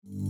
In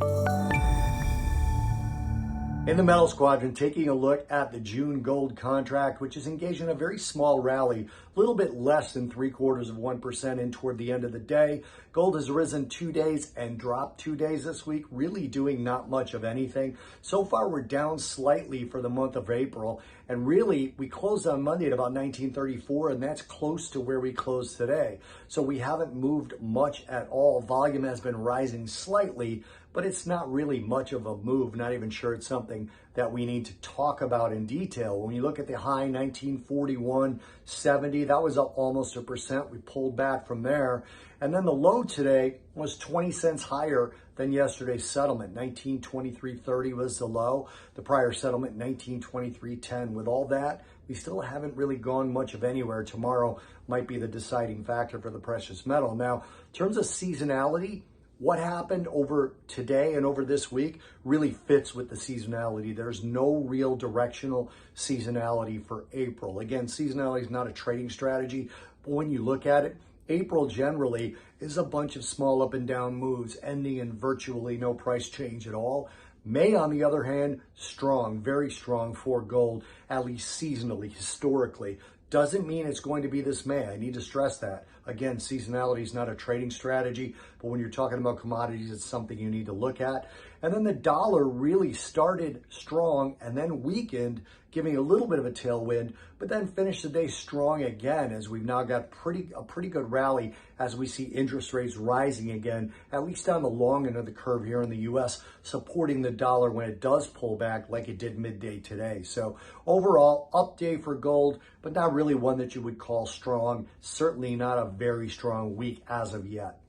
the metals quadrant, taking a look at the June gold contract, which is engaged in a very small rally, a little bit less than 0.75% in toward the end of the day. Gold has risen 2 days and dropped 2 days this week, really doing not much of anything. So far, we're down slightly for the month of April. And really, we closed on Monday at about 1934, and that's close to where we closed today. So we haven't moved much at all. Volume has been rising slightly, but it's not really much of a move. Not even sure it's something that we need to talk about in detail. When you look at the high 1941.70, that was up almost 1%. We pulled back from there. And then the low today was 20 cents higher than yesterday's settlement. 1923.30 was the low. The prior settlement, 1923.10. With all that, we still haven't really gone much of anywhere. Tomorrow might be the deciding factor for the precious metal. Now, in terms of seasonality, what happened over today and over this week really fits with the seasonality. There's no real directional seasonality for April. Again, seasonality is not a trading strategy, but when you look at it, April generally is a bunch of small up and down moves ending in virtually no price change at all. May, on the other hand, strong, very strong for gold, at least seasonally, historically. Doesn't mean it's going to be this May. I need to stress that. Again, seasonality is not a trading strategy, but when you're talking about commodities, it's something you need to look at. And then the dollar really started strong and then weakened, giving a little bit of a tailwind, but then finished the day strong again as we've now got a pretty good rally as we see interest rates rising again, at least on the long end of the curve here in the US, supporting the dollar when it does pull back like it did midday today. So overall, up day for gold, but not really one that you would call strong. Certainly not a very strong week as of yet.